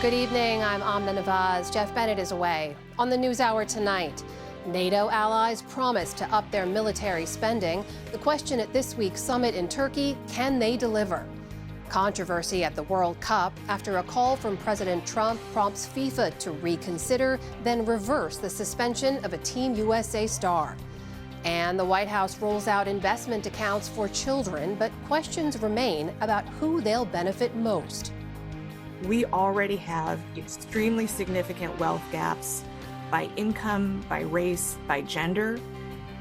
Good evening, I'm Amna Nawaz. Jeff Bennett is away. On the NewsHour tonight, NATO allies promise to up their military spending. The question at this week's summit in Turkey, can they deliver? Controversy at the World Cup after a call from President Trump prompts FIFA to reconsider, then reverse the suspension of a Team USA star. And the White House rolls out investment accounts for children, but questions remain about who they'll benefit most. We already have extremely significant wealth gaps by income, by race, by gender.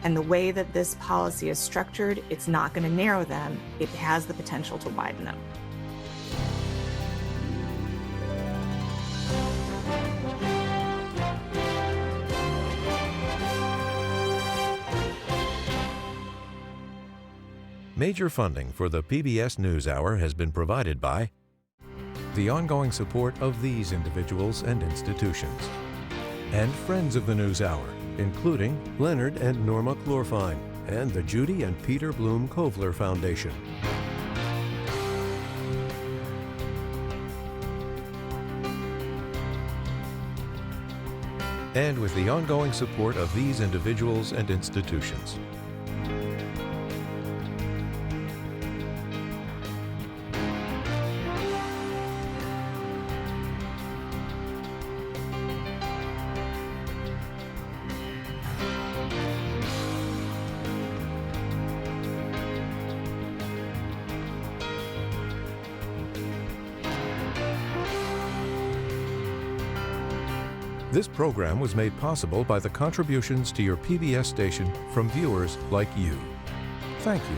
And the way that this policy is structured, it's not going to narrow them. It has the potential to widen them. Major funding for the PBS News Hour has been provided by the ongoing support of these individuals and institutions, and friends of the News Hour, including Leonard and Norma Chlorfine, and the Judy and Peter Bloom Kovler Foundation. And with the ongoing support of these individuals and institutions. This program was made possible by the contributions to your PBS station from viewers like you. Thank you.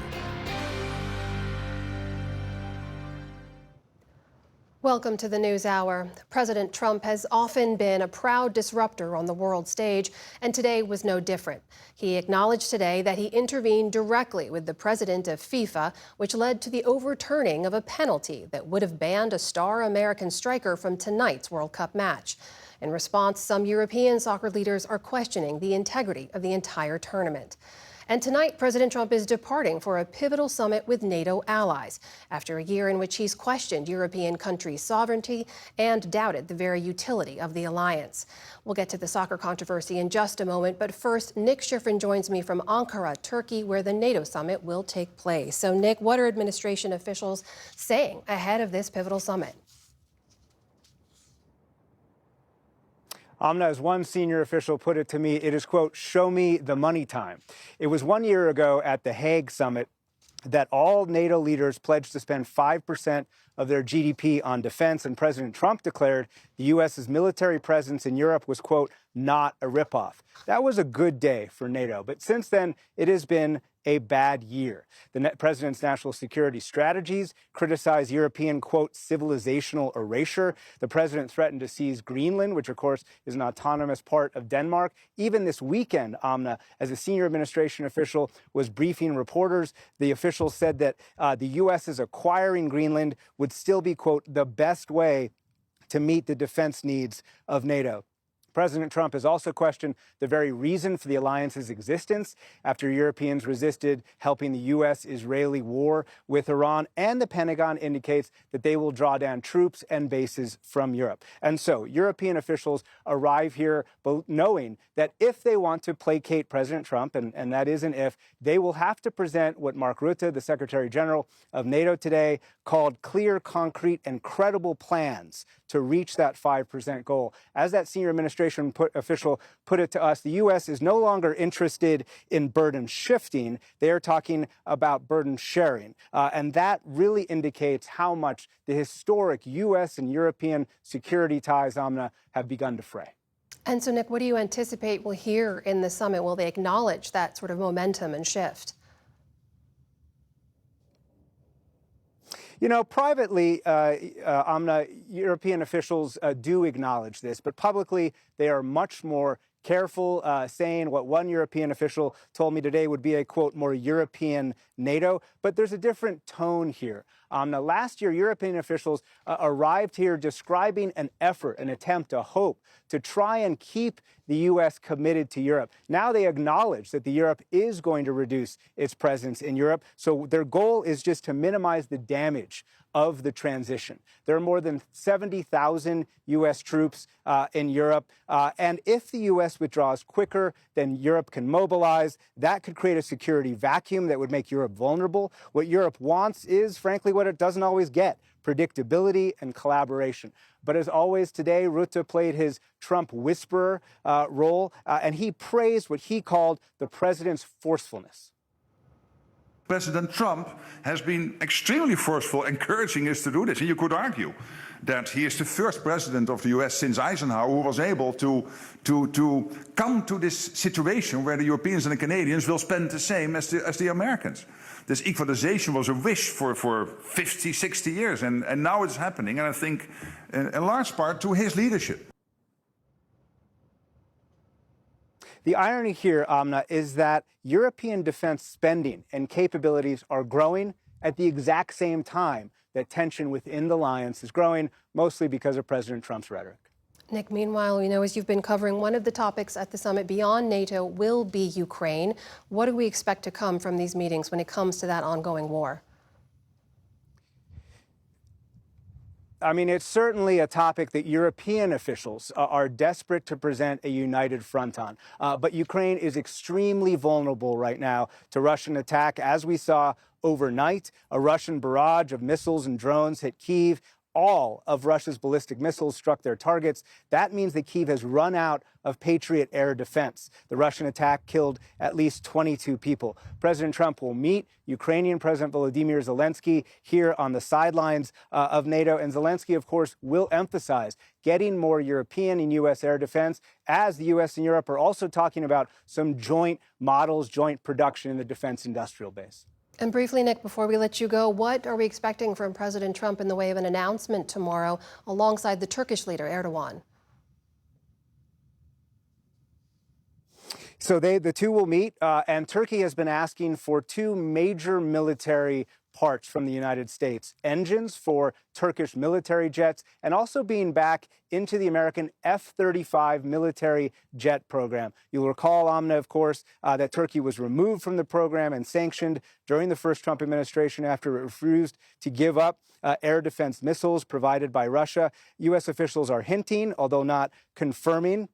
Welcome to the NewsHour. President Trump has often been a proud disruptor on the world stage, and today was no different. He acknowledged today that he intervened directly with the president of FIFA, which led to the overturning of a penalty that would have banned a star American striker from tonight's World Cup match. In response, some European soccer leaders are questioning the integrity of the entire tournament. And tonight, President Trump is departing for a pivotal summit with NATO allies after a year in which he's questioned European countries' sovereignty and doubted the very utility of the alliance. We'll get to the soccer controversy in just a moment, but first, Nick Schifrin joins me from Ankara, Turkey, where the NATO summit will take place. So, Nick, what are administration officials saying ahead of this pivotal summit? Amna, as one senior official put it to me, it is, quote, show me the money time. It was 1 year ago at the Hague summit that all NATO leaders pledged to spend 5% of their GDP on defense, and President Trump declared the U.S.'s military presence in Europe was, quote, not a ripoff. That was a good day for NATO, but since then, it has been a bad year. The president's national security strategies criticize European, quote, civilizational erasure. The president threatened to seize Greenland, which, of course, is an autonomous part of Denmark. Even this weekend, Amna, as a senior administration official was briefing reporters, the official said that the U.S.'s acquiring Greenland would still be, quote, the best way to meet the defense needs of NATO. President Trump has also questioned the very reason for the alliance's existence after Europeans resisted helping the U.S.-Israeli war with Iran, and the Pentagon indicates that they will draw down troops and bases from Europe. And so European officials arrive here knowing that if they want to placate President Trump, and that is an if, they will have to present what Mark Rutte, the Secretary General of NATO today, called clear, concrete, and credible plans to reach that 5% goal. As that senior administration official put it to us, the U.S. is no longer interested in burden shifting. They are talking about burden sharing. And that really indicates how much the historic U.S. and European security ties, Amna, have begun to fray. And so, Nick, what do you anticipate we'll hear in the summit? Will they acknowledge that sort of momentum and shift? You know, privately, Amna, European officials do acknowledge this, but publicly they are much more careful, saying what one European official told me today would be a, quote, more European NATO. But there's a different tone here. Now, last year, European officials arrived here describing an effort, an attempt, a hope to try and keep the U.S. committed to Europe. Now they acknowledge that Europe is going to reduce its presence in Europe. So their goal is just to minimize the damage of the transition. There are more than 70,000 U.S. troops in Europe, and if the U.S. withdraws quicker than Europe can mobilize, that could create a security vacuum that would make Europe vulnerable. What Europe wants is, frankly, what it doesn't always get: predictability and collaboration. But as always today, Rutte played his Trump whisperer role, and he praised what he called the president's forcefulness. President Trump has been extremely forceful, encouraging us to do this. And you could argue that he is the first president of the US since Eisenhower who was able to come to this situation where the Europeans and the Canadians will spend the same as the Americans. This equalization was a wish for 50, 60 years, and now it's happening, and I think in large part to his leadership. The irony here, Amna, is that European defense spending and capabilities are growing at the exact same time that tension within the alliance is growing, mostly because of President Trump's rhetoric. Nick, meanwhile, we know as you've been covering, one of the topics at the summit beyond NATO will be Ukraine. What do we expect to come from these meetings when it comes to that ongoing war? I mean, it's certainly a topic that European officials are desperate to present a united front on. But Ukraine is extremely vulnerable right now to Russian attack. As we saw overnight, a Russian barrage of missiles and drones hit Kyiv. All of Russia's ballistic missiles struck their targets. That means that Kyiv has run out of Patriot air defense. The Russian attack killed at least 22 people. President Trump will meet Ukrainian President Volodymyr Zelensky here on the sidelines of NATO. And Zelensky, of course, will emphasize getting more European and U.S. air defense, as the U.S. and Europe are also talking about some joint models, joint production in the defense industrial base. And briefly, Nick, before we let you go, what are we expecting from President Trump in the way of an announcement tomorrow alongside the Turkish leader, Erdogan? So the two will meet, and Turkey has been asking for two major military parts from the United States: engines for Turkish military jets, and also being back into the American F-35 military jet program. You'll recall, Amna, of course, that Turkey was removed from the program and sanctioned during the first Trump administration after it refused to give up air defense missiles provided by Russia. U.S. officials are hinting, although not confirming,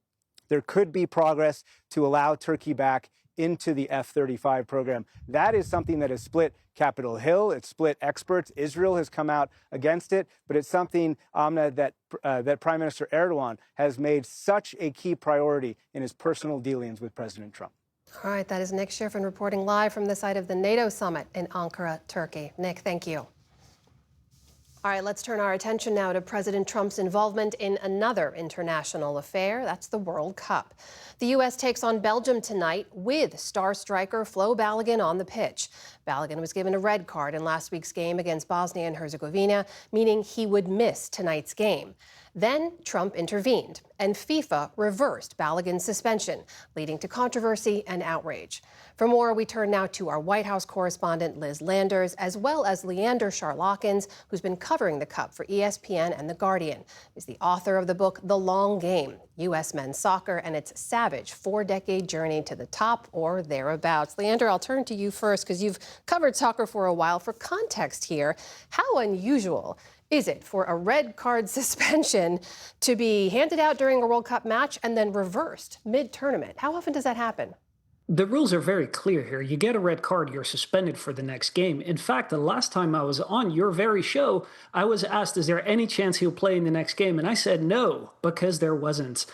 there could be progress to allow Turkey back into the F-35 program. That is something that has split Capitol Hill. It's split experts. Israel has come out against it, but it's something, Amna, that Prime Minister Erdogan has made such a key priority in his personal dealings with President Trump. All right, that is Nick Schiffrin reporting live from the site of the NATO summit in Ankara, Turkey. Nick, thank you. All right, let's turn our attention now to President Trump's involvement in another international affair. That's the World Cup. The U.S. takes on Belgium tonight with star striker Flo Balogun on the pitch. Balogun was given a red card in last week's game against Bosnia and Herzegovina, meaning he would miss tonight's game. Then Trump intervened, and FIFA reversed Balogun's suspension, leading to controversy and outrage. For more, we turn now to our White House correspondent Liz Landers, as well as Leander Charlakins, who's been covering the Cup for ESPN and The Guardian. He's the author of the book The Long Game, U.S. Men's Soccer and its savage 4-decade journey to the top or thereabouts. Leander, I'll turn to you first because you've covered soccer for a while. For context here, how unusual is it for a red card suspension to be handed out during a World Cup match and then reversed mid-tournament? How often does that happen? The rules are very clear here. You get a red card, you're suspended for the next game. In fact, the last time I was on your very show, I was asked, is there any chance he'll play in the next game? And I said no, because there wasn't.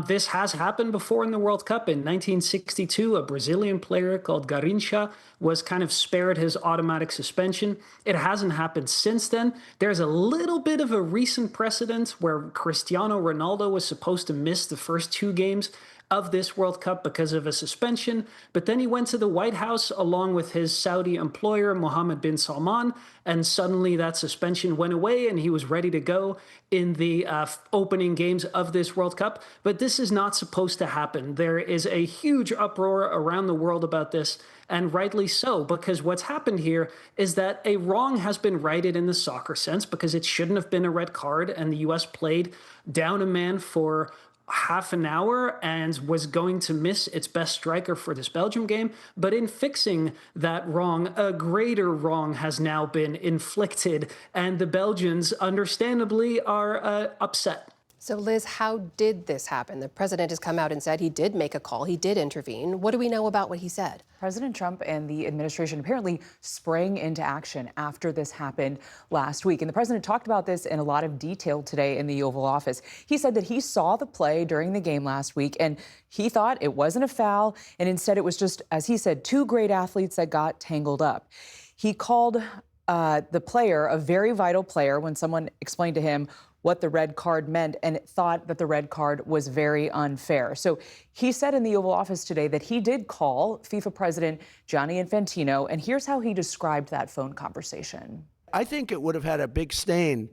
This has happened before in the World Cup. In 1962, a Brazilian player called Garrincha was kind of spared his automatic suspension. It hasn't happened since then. There's a little bit of a recent precedent where Cristiano Ronaldo was supposed to miss the first 2 games of this World Cup because of a suspension, but then he went to the White House along with his Saudi employer, Mohammed bin Salman, and suddenly that suspension went away and he was ready to go in the opening games of this World Cup. But this is not supposed to happen. There is a huge uproar around the world about this, and rightly so, because what's happened here is that a wrong has been righted in the soccer sense, because it shouldn't have been a red card, and the U.S. played down a man for half an hour and was going to miss its best striker for this Belgium game. But in fixing that wrong, a greater wrong has now been inflicted, and the Belgians understandably are upset. So, Liz, how did this happen? The president has come out and said he did make a call, he did intervene. What do we know about what he said? President Trump and the administration apparently sprang into action after this happened last week. And the president talked about this in a lot of detail today in the Oval Office. He said that he saw the play during the game last week and he thought it wasn't a foul. And instead, it was just, as he said, two great athletes that got tangled up. He called the player a very vital player when someone explained to him what the red card meant and thought that the red card was very unfair. So he said in the Oval Office today that he did call FIFA President Gianni Infantino, and here's how he described that phone conversation. I think it would have had a big stain,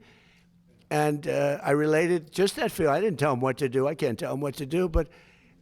and I related just that feel. I didn't tell him what to do. I can't tell him what to do, but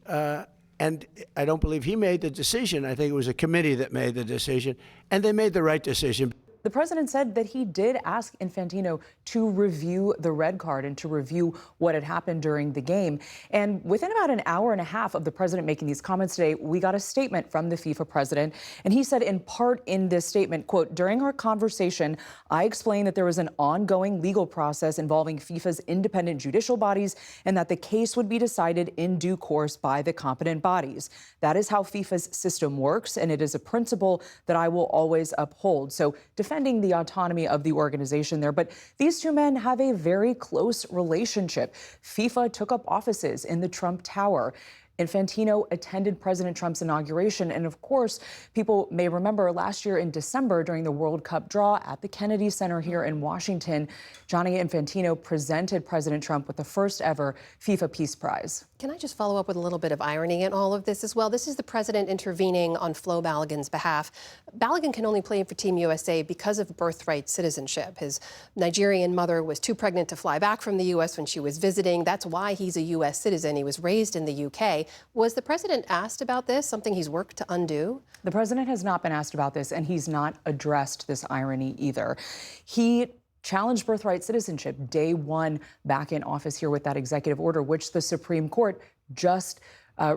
and I don't believe he made the decision. I think it was a committee that made the decision, and they made the right decision. The president said that he did ask Infantino to review the red card and to review what had happened during the game. And within about an hour and a half of the president making these comments today, we got a statement from the FIFA president. And he said in part in this statement, quote, "During our conversation, I explained that there was an ongoing legal process involving FIFA's independent judicial bodies and that the case would be decided in due course by the competent bodies. That is how FIFA's system works, and it is a principle that I will always uphold." So defending the autonomy of the organization there. But these two men have a very close relationship. FIFA took up offices in the Trump Tower. Infantino attended President Trump's inauguration. And of course, people may remember last year in December during the World Cup draw at the Kennedy Center here in Washington, Gianni Infantino presented President Trump with the first ever FIFA Peace Prize. Can I just follow up with a little bit of irony in all of this as well? This is the president intervening on Flo Balogun's behalf. Balogun can only play for Team USA because of birthright citizenship. His Nigerian mother was too pregnant to fly back from the U.S. when she was visiting. That's why he's a U.S. citizen. He was raised in the U.K. Was the president asked about this, something he's worked to undo? The president has not been asked about this, and he's not addressed this irony either. He challenged birthright citizenship day one back in office here with that executive order, which the Supreme Court just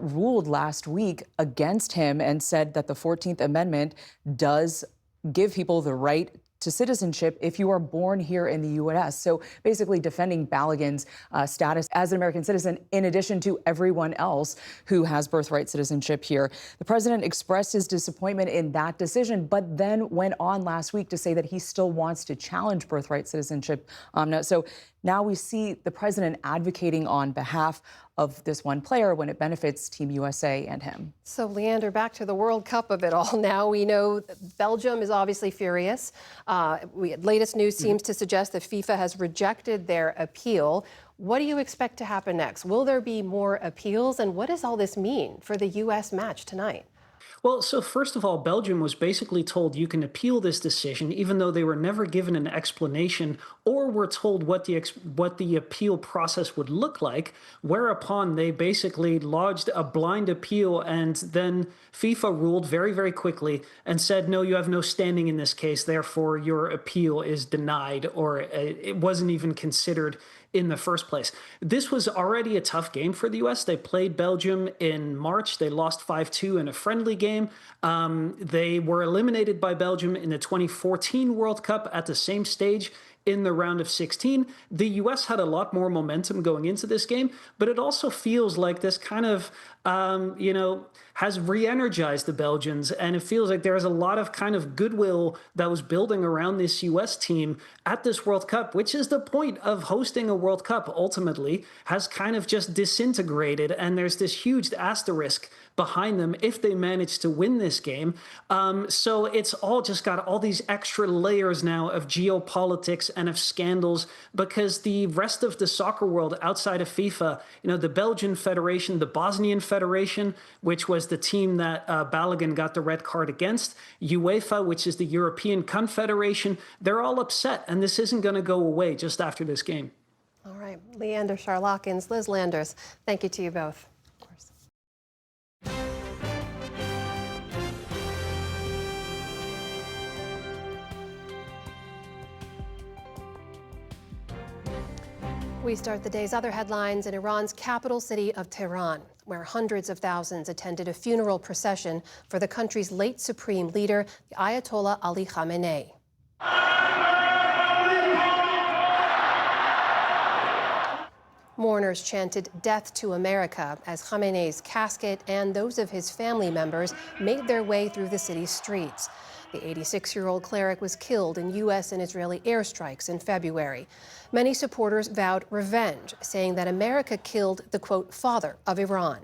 ruled last week against him and said that the 14th Amendment does give people the right to citizenship if you are born here in the U.S. So basically defending Balogun's status as an American citizen in addition to everyone else who has birthright citizenship here. The president expressed his disappointment in that decision, but then went on last week to say that he still wants to challenge birthright citizenship. So now we see the president advocating on behalf of this one player when it benefits Team USA and him. So, Leander, back to the World Cup of it all now. We know Belgium is obviously furious. Latest news seems to suggest that FIFA has rejected their appeal. What do you expect to happen next? Will there be more appeals? And what does all this mean for the U.S. match tonight? Well, so first of all, Belgium was basically told you can appeal this decision, even though they were never given an explanation or were told what the appeal process would look like, whereupon they basically lodged a blind appeal, and then FIFA ruled very, very quickly and said, no, you have no standing in this case, therefore your appeal is denied, or it wasn't even considered in the first place. This was already a tough game for the U.S. They played Belgium in March. They lost 5-2 in a friendly game. They were eliminated by Belgium in the 2014 World Cup at the same stage in the round of 16. The U.S. had a lot more momentum going into this game, but it also feels like this kind of, has re-energized the Belgians, and it feels like there's a lot of kind of goodwill that was building around this U.S. team at this World Cup, which is the point of hosting a World Cup ultimately, has kind of just disintegrated, and there's this huge asterisk behind them if they manage to win this game. So it's all just got all these extra layers now of geopolitics and of scandals, because the rest of the soccer world outside of FIFA, the Belgian Federation, the Bosnian Federation, which was the team that Balogun got the red card against, UEFA, which is the European Confederation, they're all upset, and this isn't going to go away just after this game. All right, Leander Charlakins, Liz Landers, thank you to you both. We start the day's other headlines in Iran's capital city of Tehran, where hundreds of thousands attended a funeral procession for the country's late supreme leader, the Ayatollah Ali Khamenei. Mourners chanted "Death to America" as Khamenei's casket and those of his family members made their way through the city's streets. The 86-year-old cleric was killed in U.S. and Israeli airstrikes in February. Many supporters vowed revenge, saying that America killed the, quote, father of Iran.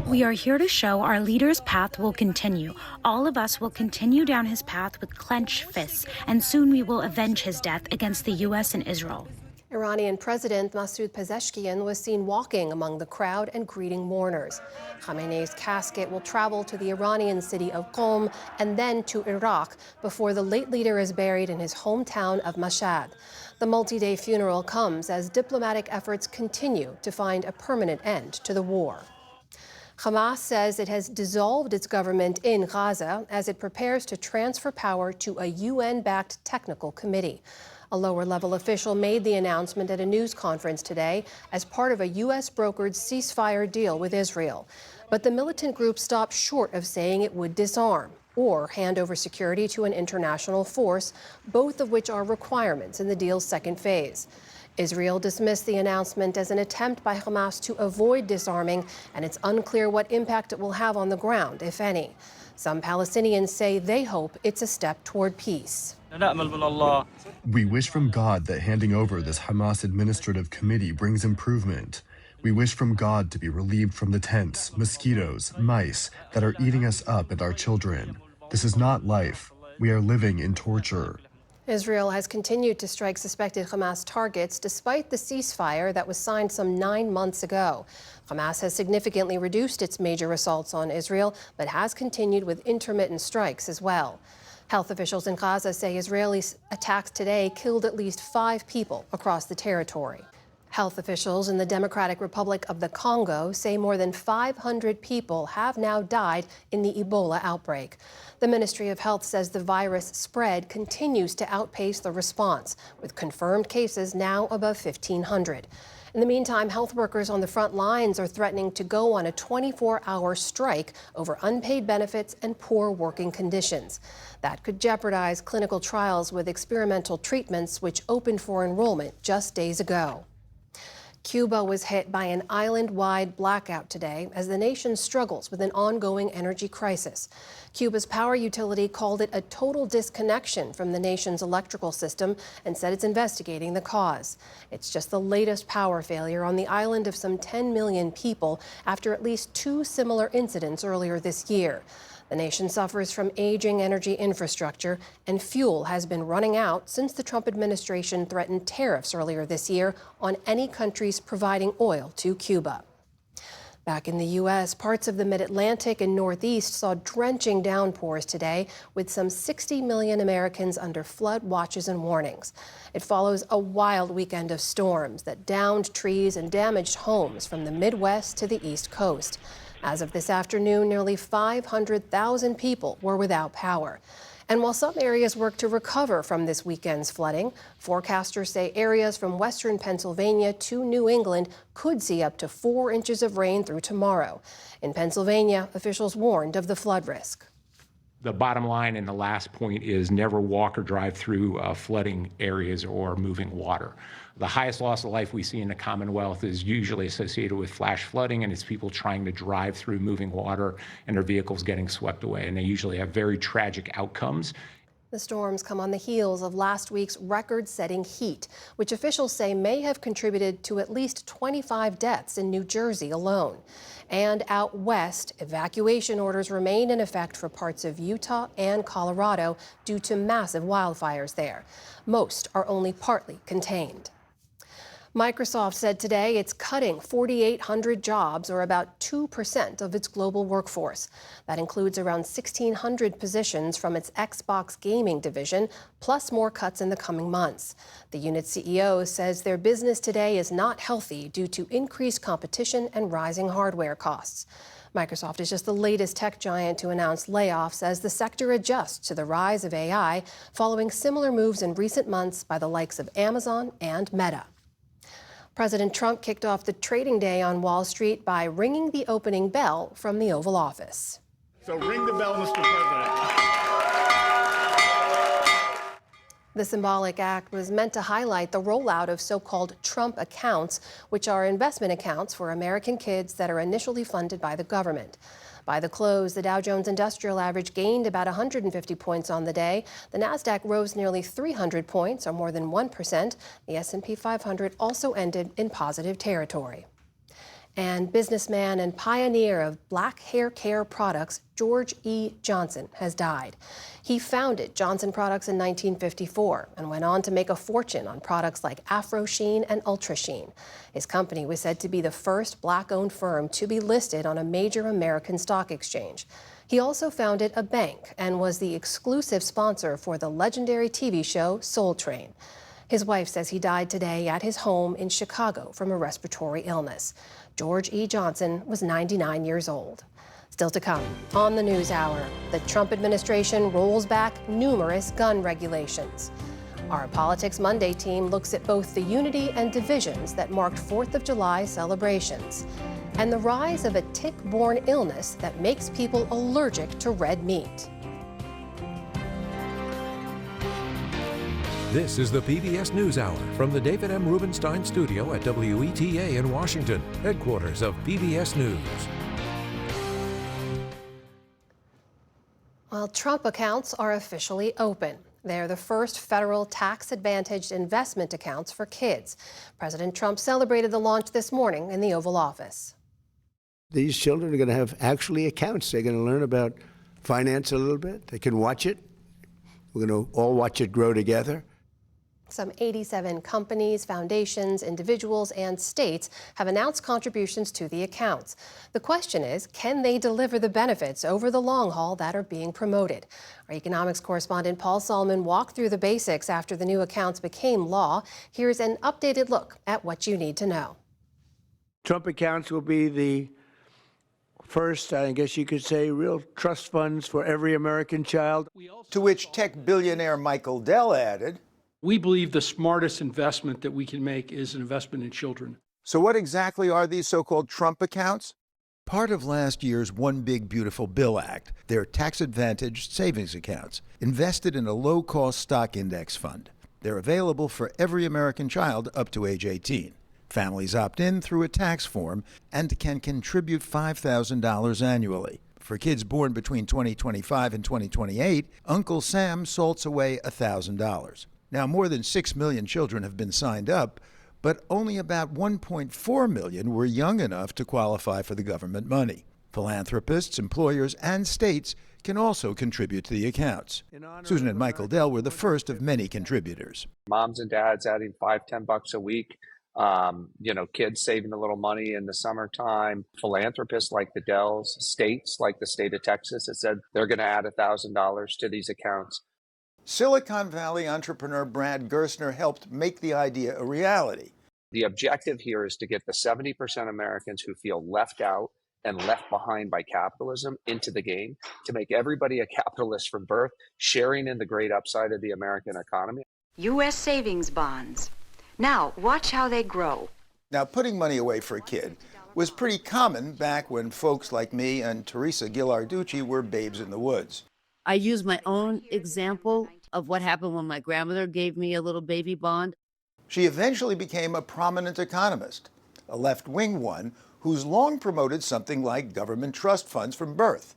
We are here to show our leader's path will continue. All of us will continue down his path with clenched fists, and soon we will avenge his death against the U.S. and Israel. Iranian President Masoud Pezeshkian was seen walking among the crowd and greeting mourners. Khamenei's casket will travel to the Iranian city of Qom and then to Iraq before the late leader is buried in his hometown of Mashhad. The multi-day funeral comes as diplomatic efforts continue to find a permanent end to the war. Hamas says it has dissolved its government in Gaza as it prepares to transfer power to a UN-backed technical committee. A lower-level official made the announcement at a news conference today as part of a U.S.-brokered ceasefire deal with Israel. But the militant group stopped short of saying it would disarm or hand over security to an international force, both of which are requirements in the deal's second phase. Israel dismissed the announcement as an attempt by Hamas to avoid disarming, and it's unclear what impact it will have on the ground, if any. Some Palestinians say they hope it's a step toward peace. We wish from God that handing over this Hamas administrative committee brings improvement. We wish from God to be relieved from the tents, mosquitoes, mice that are eating us up and our children. This is not life. We are living in torture. Israel has continued to strike suspected Hamas targets despite the ceasefire that was signed some 9 months ago. Hamas has significantly reduced its major assaults on Israel, but has continued with intermittent strikes as well. Health officials in Gaza say Israeli attacks today killed at least 5 people across the territory. Health officials in the Democratic Republic of the Congo say more than 500 people have now died in the Ebola outbreak. The Ministry of Health says the virus spread continues to outpace the response, with confirmed cases now above 1,500. In the meantime, health workers on the front lines are threatening to go on a 24-hour strike over unpaid benefits and poor working conditions. That could jeopardize clinical trials with experimental treatments, which opened for enrollment just days ago. Cuba was hit by an island-wide blackout today as the nation struggles with an ongoing energy crisis. Cuba's power utility called it a total disconnection from the nation's electrical system and said it's investigating the cause. It's just the latest power failure on the island of some 10 million people after at least 2 similar incidents earlier this year. The nation suffers from aging energy infrastructure, and fuel has been running out since the Trump administration threatened tariffs earlier this year on any countries providing oil to Cuba. Back in the U.S., parts of the mid-Atlantic and Northeast saw drenching downpours today, with some 60 million Americans under flood watches and warnings. It follows a wild weekend of storms that downed trees and damaged homes from the Midwest to the East Coast. As of this afternoon, nearly 500,000 people were without power. And while some areas work to recover from this weekend's flooding, forecasters say areas from western Pennsylvania to New England could see up to 4 inches of rain through tomorrow. In Pennsylvania, officials warned of the flood risk. The bottom line and the last point is never walk or drive through flooding areas or moving water. The highest loss of life we see in the Commonwealth is usually associated with flash flooding, and it's people trying to drive through moving water and their vehicles getting swept away, and they usually have very tragic outcomes. The storms come on the heels of last week's record-setting heat, which officials say may have contributed to at least 25 deaths in New Jersey alone. And out west, evacuation orders remain in effect for parts of Utah and Colorado due to massive wildfires there. Most are only partly contained. Microsoft said today it's cutting 4,800 jobs, or about 2% of its global workforce. That includes around 1,600 positions from its Xbox gaming division, plus more cuts in the coming months. The unit's CEO says their business today is not healthy due to increased competition and rising hardware costs. Microsoft is just the latest tech giant to announce layoffs as the sector adjusts to the rise of AI, following similar moves in recent months by the likes of Amazon and Meta. President Trump kicked off the trading day on Wall Street by ringing the opening bell from the Oval Office. So ring the bell, Mr. President. The symbolic act was meant to highlight the rollout of so-called Trump accounts, which are investment accounts for American kids that are initially funded by the government. By the close, the Dow Jones Industrial Average gained about 150 points on the day. The Nasdaq rose nearly 300 points, or more than 1%. The S&P 500 also ended in positive territory. And businessman and pioneer of black hair care products, George E. Johnson, has died. He founded Johnson Products in 1954 and went on to make a fortune on products like Afro Sheen and Ultra Sheen. His company was said to be the first black-owned firm to be listed on a major American stock exchange. He also founded a bank and was the exclusive sponsor for the legendary TV show Soul Train. His wife says he died today at his home in Chicago from a respiratory illness. George E. Johnson was 99 years old. Still to come on the NewsHour, the Trump administration rolls back numerous gun regulations. Our Politics Monday team looks at both the unity and divisions that marked 4th of July celebrations, and the rise of a tick-borne illness that makes people allergic to red meat. This is the PBS News Hour from the David M. Rubenstein studio at WETA in Washington, headquarters of PBS News. Well, Trump accounts are officially open. They're the first federal tax-advantaged investment accounts for kids. President Trump celebrated the launch this morning in the Oval Office. These children are going to have actually accounts. They're going to learn about finance a little bit. They can watch it. We're going to all watch it grow together. Some 87 companies, foundations, individuals, and states have announced contributions to the accounts. The question is, can they deliver the benefits over the long haul that are being promoted? Our economics correspondent Paul Solomon walked through the basics after the new accounts became law. Here's an updated look at what you need to know. Trump accounts will be the first, I guess you could say, real trust funds for every American child. To which tech billionaire Michael Dell added, "We believe the smartest investment that we can make is an investment in children." So what exactly are these so-called Trump accounts? Part of last year's One Big Beautiful Bill Act. They're tax-advantaged savings accounts invested in a low-cost stock index fund. They're available for every American child up to age 18. Families opt in through a tax form and can contribute $5,000 annually. For kids born between 2025 and 2028, Uncle Sam salts away $1,000. Now, more than 6 million children have been signed up, but only about 1.4 million were young enough to qualify for the government money. Philanthropists, employers, and states can also contribute to the accounts. Susan and Michael Dell were the first of many contributors. Moms and dads adding $5-10 a week. Kids saving a little money in the summertime. Philanthropists like the Dells, states like the state of Texas have said they're going to add $1,000 to these accounts. Silicon Valley entrepreneur Brad Gerstner helped make the idea a reality. The objective here is to get the 70% Americans who feel left out and left behind by capitalism into the game, to make everybody a capitalist from birth, sharing in the great upside of the American economy. U.S. savings bonds. Now, watch how they grow. Now, putting money away for a kid was pretty common back when folks like me and Teresa Gillarducci were babes in the woods. I use my own example of what happened when my grandmother gave me a little baby bond. She eventually became a prominent economist, a left-wing one who's long promoted something like government trust funds from birth.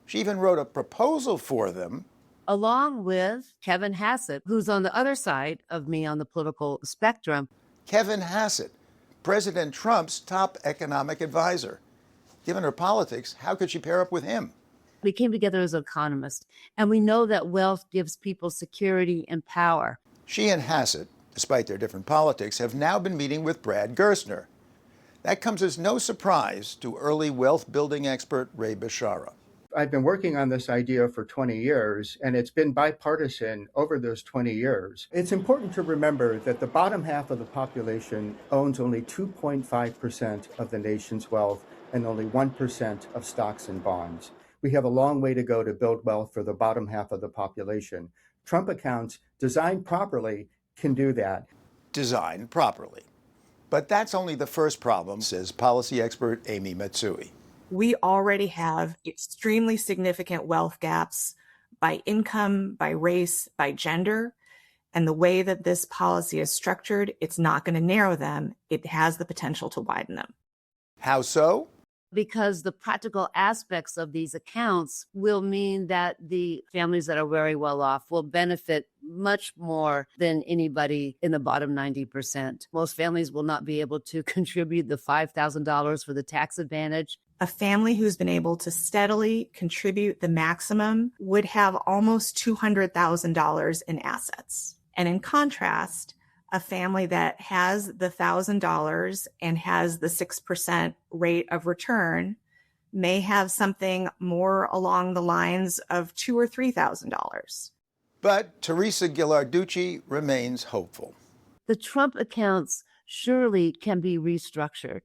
She even wrote a proposal for them, along with Kevin Hassett, who's on the other side of me on the political spectrum. Kevin Hassett, President Trump's top economic advisor. Given her politics, how could she pair up with him? We came together as economists, and we know that wealth gives people security and power. She and Hassett, despite their different politics, have now been meeting with Brad Gerstner. That comes as no surprise to early wealth-building expert Ray Bashara. I've been working on this idea for 20 years, and it's been bipartisan over those 20 years. It's important to remember that the bottom half of the population owns only 2.5% of the nation's wealth and only 1% of stocks and bonds. We have a long way to go to build wealth for the bottom half of the population. Trump accounts, designed properly, can do that. Designed properly. But that's only the first problem, says policy expert Amy Matsui. We already have extremely significant wealth gaps by income, by race, by gender. And the way that this policy is structured, it's not going to narrow them. It has the potential to widen them. How so? Because the practical aspects of these accounts will mean that the families that are very well off will benefit much more than anybody in the bottom 90%. Most families will not be able to contribute the $5,000 for the tax advantage. A family who's been able to steadily contribute the maximum would have almost $200,000 in assets. And in contrast, a family that has the $1,000 and has the 6% rate of return may have something more along the lines of $2,000 or $3,000. But Teresa Ghilarducci remains hopeful. The Trump accounts surely can be restructured.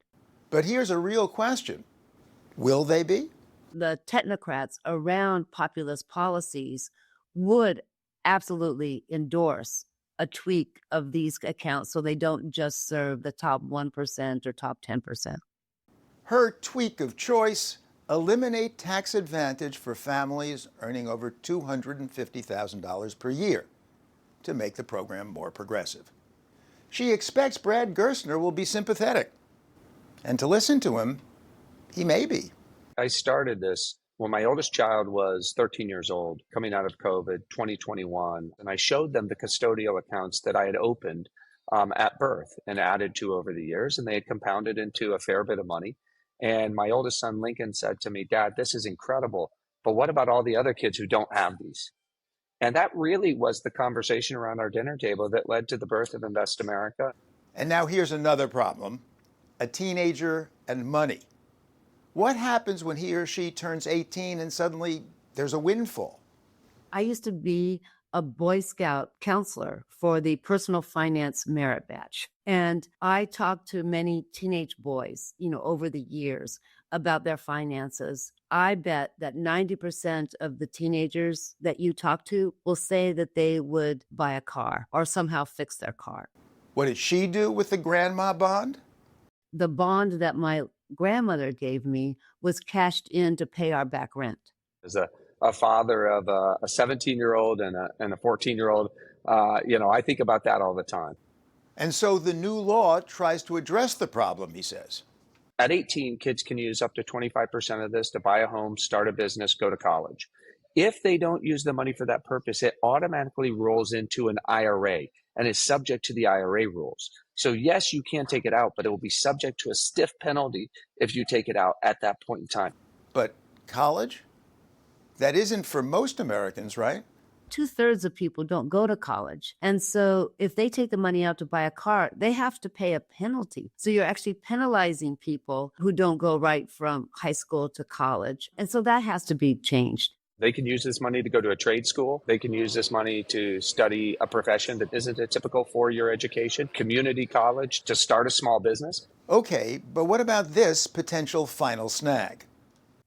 But here's a real question. Will they be? The technocrats around populist policies would absolutely endorse a tweak of these accounts so they don't just serve the top 1% or top 10%. Her tweak of choice: eliminate tax advantage for families earning over $250,000 per year to make the program more progressive. She expects Brad Gerstner will be sympathetic. And to listen to him, he may be. I started this when my oldest child was 13 years old, coming out of COVID, 2021, and I showed them the custodial accounts that I had opened at birth and added to over the years, and they had compounded into a fair bit of money. And my oldest son, Lincoln, said to me, "Dad, this is incredible, but what about all the other kids who don't have these?" And that really was the conversation around our dinner table that led to the birth of Invest America. And now here's another problem: a teenager and money. What happens when he or she turns 18 and suddenly there's a windfall? I used to be a Boy Scout counselor for the Personal Finance Merit Badge. And I talked to many teenage boys, over the years about their finances. I bet that 90% of the teenagers that you talk to will say that they would buy a car or somehow fix their car. What did she do with the grandma bond? The bond that my grandmother gave me was cashed in to pay our back rent. As a father of a 17-year-old and a 14-year-old, I think about that all the time. And so the new law tries to address the problem, he says. At 18, kids can use up to 25% of this to buy a home, start a business, go to college. If they don't use the money for that purpose, it automatically rolls into an IRA and is subject to the IRA rules. So yes, you can take it out, but it will be subject to a stiff penalty if you take it out at that point in time. But college? That isn't for most Americans, right? 2/3 of people don't go to college. And so if they take the money out to buy a car, they have to pay a penalty. So you're actually penalizing people who don't go right from high school to college. And so that has to be changed. They can use this money to go to a trade school. They can use this money to study a profession that isn't a typical four-year education, community college, to start a small business. Okay, but what about this potential final snag?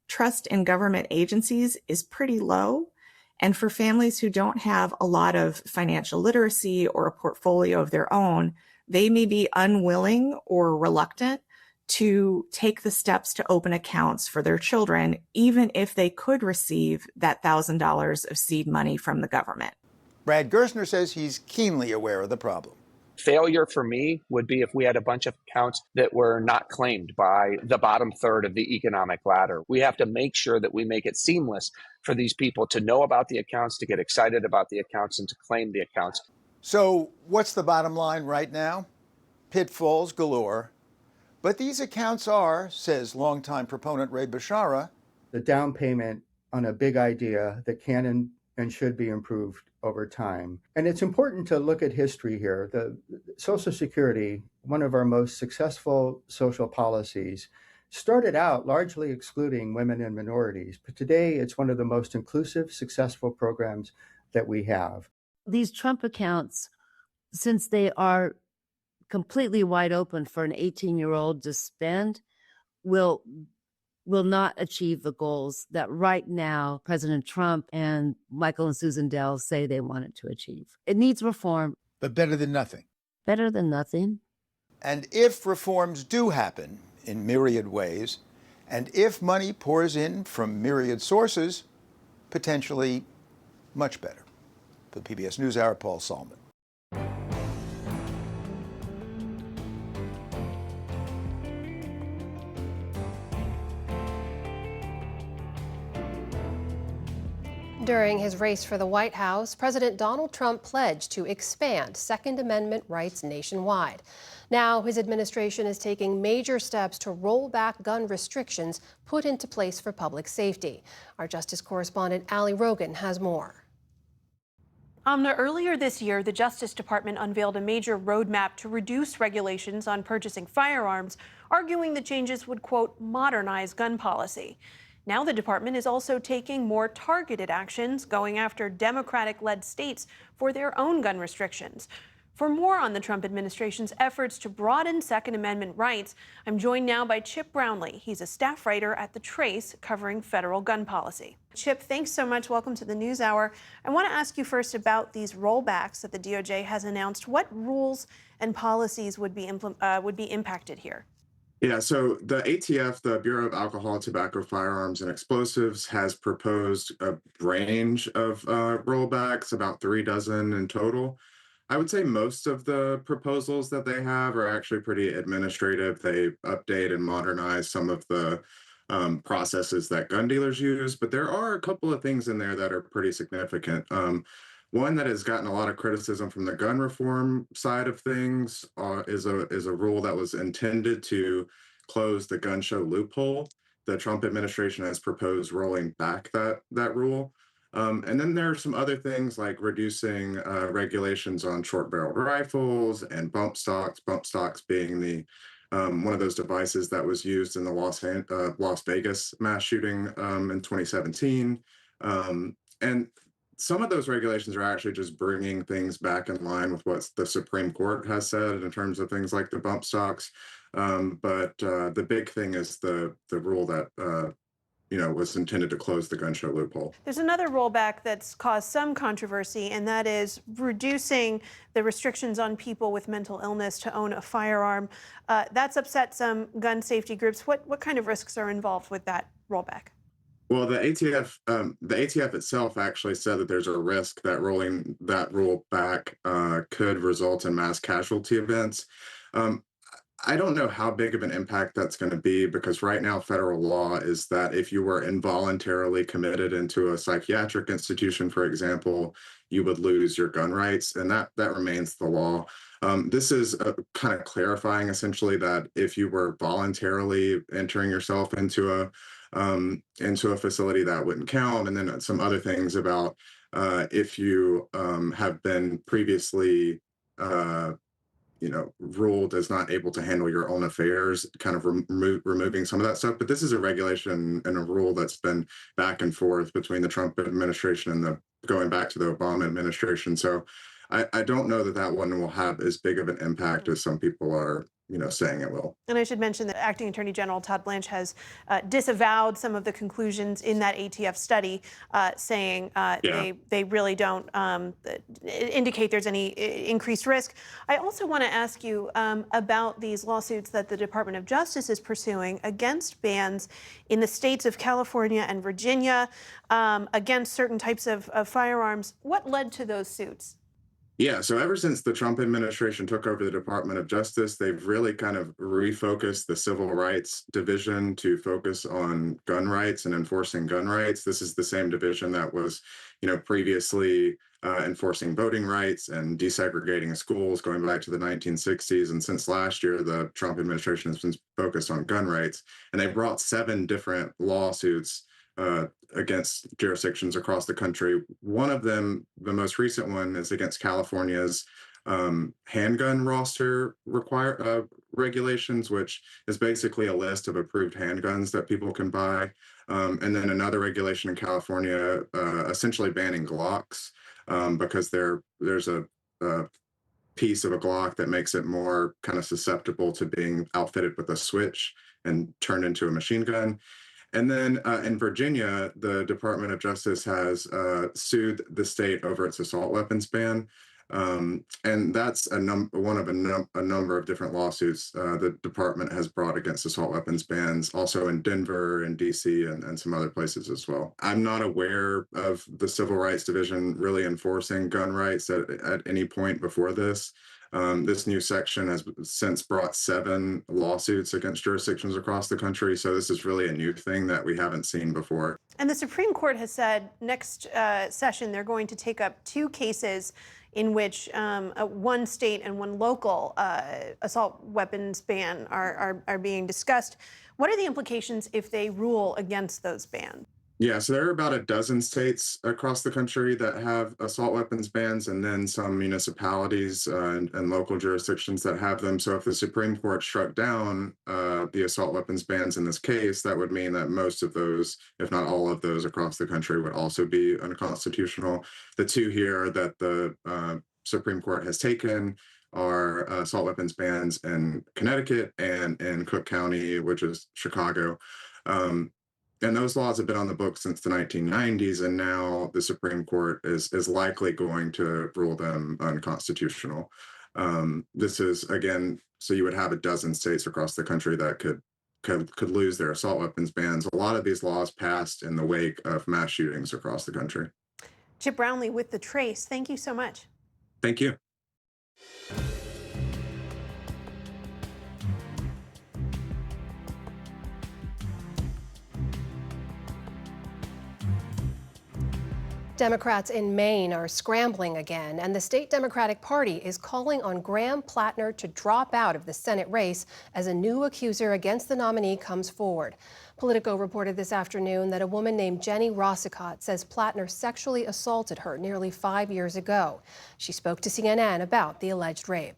Trust in government agencies is pretty low. And for families who don't have a lot of financial literacy or a portfolio of their own, they may be unwilling or reluctant to take the steps to open accounts for their children, even if they could receive that $1,000 of seed money from the government. Brad Gerstner says he's keenly aware of the problem. Failure for me would be if we had a bunch of accounts that were not claimed by the bottom third of the economic ladder. We have to make sure that we make it seamless for these people to know about the accounts, to get excited about the accounts, and to claim the accounts. So what's the bottom line right now? Pitfalls galore. But these accounts are, says longtime proponent Ray Bashara, The down payment on a big idea that can and should be improved over time. And it's important to look at history here. The Social Security, one of our most successful social policies, started out largely excluding women and minorities, but today it's one of the most inclusive, successful programs that we have. These Trump accounts, since they are completely wide open for an 18-year-old to spend, will not achieve the goals that right now President Trump and Michael and Susan Dell say they want it to achieve. It needs reform. But better than nothing. Better than nothing. And if reforms do happen in myriad ways, and if money pours in from myriad sources, potentially much better. For the PBS NewsHour, Paul Solomon. During his race for the White House, President Donald Trump pledged to expand Second Amendment rights nationwide. Now, his administration is taking major steps to roll back gun restrictions put into place for public safety. Our Justice correspondent Ali Rogan has more. Amna, earlier this year, the Justice Department unveiled a major roadmap to reduce regulations on purchasing firearms, arguing the changes would, quote, modernize gun policy. Now the department is also taking more targeted actions, going after Democratic-led states for their own gun restrictions. For more on the Trump administration's efforts to broaden Second Amendment rights, I'm joined now by Chip Brownlee. He's a staff writer at The Trace covering federal gun policy. Chip, thanks so much. Welcome to the NewsHour. I want to ask you first about these rollbacks that the DOJ has announced. What rules and policies would be impacted here? Yeah, so the ATF, the Bureau of Alcohol, Tobacco, Firearms, and Explosives, has proposed a range of rollbacks, about 36 in total. I would say most of the proposals that they have are actually pretty administrative. They update and modernize some of the processes that gun dealers use, but there are a couple of things in there that are pretty significant. One that has gotten a lot of criticism from the gun reform side of things is a rule that was intended to close the gun show loophole. The Trump administration has proposed rolling back that rule. And then there are some other things like reducing regulations on short-barreled rifles and bump stocks being the one of those devices that was used in the Las Vegas mass shooting in 2017. And some of those regulations are actually just bringing things back in line with what the Supreme Court has said in terms of things like the bump stocks. But the big thing is the rule that was intended to close the gun show loophole. There's another rollback that's caused some controversy, and that is reducing the restrictions on people with mental illness to own a firearm. That's upset some gun safety groups. What kind of risks are involved with that rollback? Well, the ATF itself actually said that there's a risk that rolling that rule back could result in mass casualty events. I don't know how big of an impact that's going to be, because right now federal law is that if you were involuntarily committed into a psychiatric institution, for example, you would lose your gun rights, and that remains the law. This is kind of clarifying essentially that if you were voluntarily entering yourself into a facility, that wouldn't count. And then some other things about if you have been previously ruled as not able to handle your own affairs, kind of removing some of that stuff. But this is a regulation and a rule that's been back and forth between the Trump administration and going back to the Obama administration. So I don't know that one will have as big of an impact as some people are saying it will. And I should mention that Acting Attorney General Todd Blanche has disavowed some of the conclusions in that ATF study, saying they really don't indicate there's any increased risk. I also want to ask you about these lawsuits that the Department of Justice is pursuing against bans in the states of California and Virginia against certain types of firearms. What led to those suits? Yeah, so ever since the Trump administration took over the Department of Justice, they've really kind of refocused the Civil Rights Division to focus on gun rights and enforcing gun rights. This is the same division that was, previously enforcing voting rights and desegregating schools going back to the 1960s. And since last year, the Trump administration has been focused on gun rights. And they brought 7 different lawsuits against jurisdictions across the country. One of them, the most recent one, is against California's handgun roster regulations, which is basically a list of approved handguns that people can buy. And then another regulation in California essentially banning Glocks because there's a piece of a Glock that makes it more kind of susceptible to being outfitted with a switch and turned into a machine gun. And then in Virginia, the Department of Justice has sued the state over its assault weapons ban. And that's one of a number of different lawsuits the department has brought against assault weapons bans, also in Denver and DC and some other places as well. I'm not aware of the Civil Rights Division really enforcing gun rights at any point before this. This new section has since brought 7 lawsuits against jurisdictions across the country. So this is really a new thing that we haven't seen before. And the Supreme Court has said next session they're going to take up 2 cases in which one state and one local assault weapons ban are being discussed. What are the implications if they rule against those bans? Yeah, so there are about a dozen states across the country that have assault weapons bans, and then some municipalities and local jurisdictions that have them. So if the Supreme Court struck down the assault weapons bans in this case, that would mean that most of those, if not all of those across the country, would also be unconstitutional. The 2 here that the Supreme Court has taken are assault weapons bans in Connecticut and in Cook County, which is Chicago. And those laws have been on the books since the 1990s, and now the Supreme Court is likely going to rule them unconstitutional. This is, again, so you would have a dozen states across the country that could lose their assault weapons bans. A lot of these laws passed in the wake of mass shootings across the country. Chip Brownlee with The Trace, thank you so much. Thank you. Democrats in Maine are scrambling again, and the state Democratic Party is calling on Platner to drop out of the Senate race as a new accuser against the nominee comes forward. Politico reported this afternoon that a woman named Jenny Rossicott says Platner sexually assaulted her nearly 5 years ago. She spoke to CNN about the alleged rape.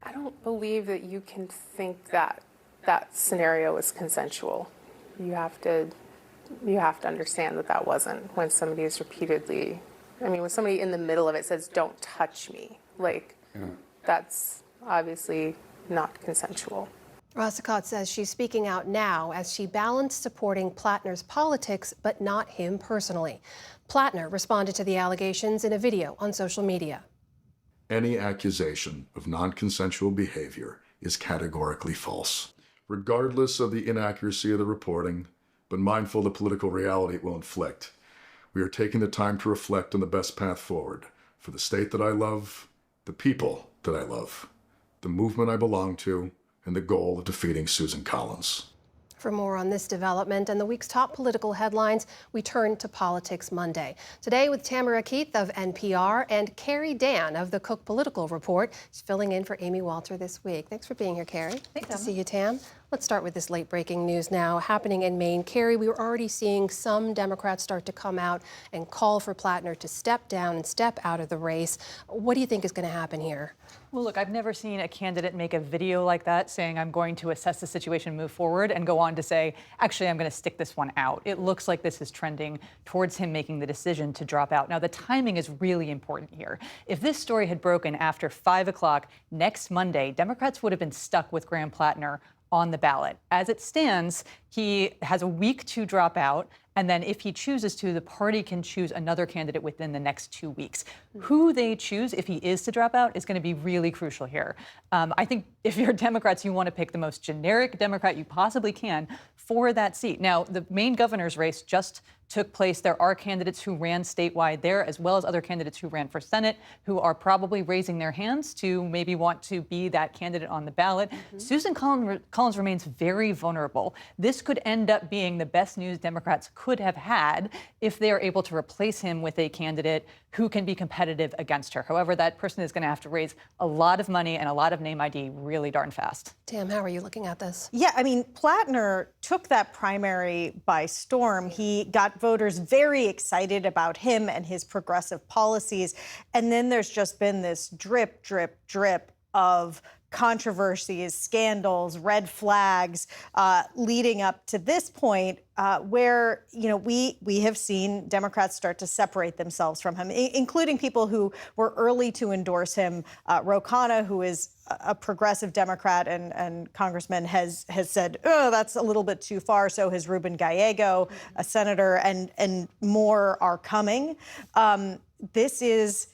I don't believe that you can think that that scenario is consensual. You have to understand that that wasn't. When somebody is repeatedly, when somebody in the middle of it says, "Don't touch me," that's obviously not consensual. Rossicott says she's speaking out now as she balanced supporting Platner's politics, but not him personally. Platner responded to the allegations in a video on social media. Any accusation of non-consensual behavior is categorically false. Regardless of the inaccuracy of the reporting, but mindful of the political reality it will inflict, we are taking the time to reflect on the best path forward for the state that I love, the people that I love, the movement I belong to, and the goal of defeating Susan Collins. For more on this development and the week's top political headlines, we turn to Politics Monday. Today with Tamara Keith of NPR and Carrie Dann of the Cook Political Report. She's filling in for Amy Walter this week. Thanks for being here, Carrie. Good to see you, Tam. Let's start with this late-breaking news now happening in Maine. Carrie, we were already seeing some Democrats start to come out and call for Platner to step down and step out of the race. What do you think is going to happen here? Well, look, I've never seen a candidate make a video like that saying, "I'm going to assess the situation, move forward," and go on to say, "Actually, I'm going to stick this one out." It looks like this is trending towards him making the decision to drop out. Now, the timing is really important here. If this story had broken after 5 o'clock next Monday, Democrats would have been stuck with Platner on the ballot. As it stands, he has a week to drop out, and then if he chooses to, the party can choose another candidate within the next 2 weeks. Who they choose if he is to drop out is going to be really crucial here. I think if you're Democrats, you want to pick the most generic Democrat you possibly can for that seat. Now, the Maine governor's race just took place. There are candidates who ran statewide there, as well as other candidates who ran for Senate, who are probably raising their hands to maybe want to be that candidate on the ballot. Susan Collins remains very vulnerable. This could end up being the best news Democrats could have had if they are able to replace him with a candidate who can be competitive against her. However, that person is going to have to raise a lot of money and a lot of name ID really darn fast. Tam, how are you looking at this? Yeah, I mean, Platner took that primary by storm. He got voters very excited about him and his progressive policies. And then there's just been this drip, drip, drip of controversies, scandals, red flags, leading up to this point where, we have seen Democrats start to separate themselves from him, including people who were early to endorse him. Ro Khanna, who is a progressive Democrat and congressman, has said, oh, that's a little bit too far. So has Ruben Gallego, a senator, and more are coming. This is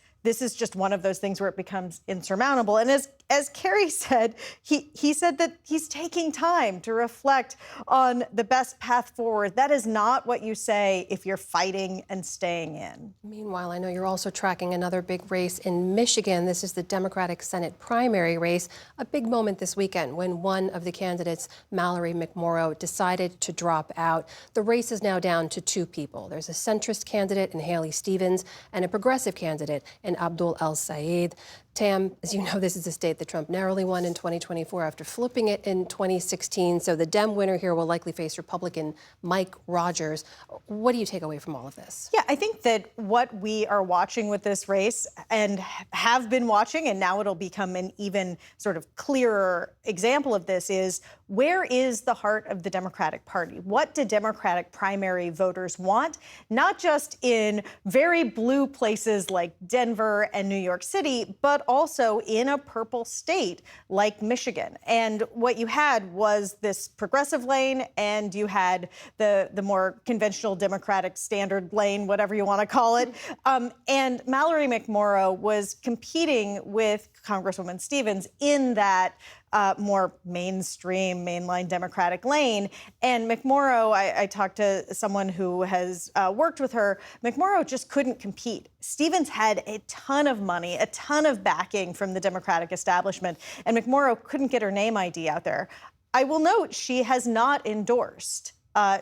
just one of those things where it becomes insurmountable. And as Carrie said, he said that he's taking time to reflect on the best path forward. That is not what you say if you're fighting and staying in. Meanwhile, I know you're also tracking another big race in Michigan. This is the Democratic Senate primary race, a big moment this weekend when one of the candidates, Mallory McMorrow, decided to drop out. The race is now down to two people. There's a centrist candidate in Haley Stevens and a progressive candidate in Abdul El-Sayed. Tam, as you know, this is a state that Trump narrowly won in 2024 after flipping it in 2016. So the Dem winner here will likely face Republican Mike Rogers. What do you take away from all of this? Yeah, I think that what we are watching with this race and have been watching, and now it'll become an even sort of clearer example of this, is where is the heart of the Democratic Party? What do Democratic primary voters want? Not just in very blue places like Denver and New York City, but also in a purple state like Michigan. And what you had was this progressive lane, and you had the more conventional Democratic standard lane, whatever you want to call it. And Mallory McMorrow was competing with Congresswoman Stevens in that more mainstream, mainline Democratic lane. And McMorrow, I talked to someone who has worked with her. McMorrow just couldn't compete. Stevens had a ton of money, a ton of backing from the Democratic establishment, and McMorrow couldn't get her name ID out there. I will note she has not endorsed.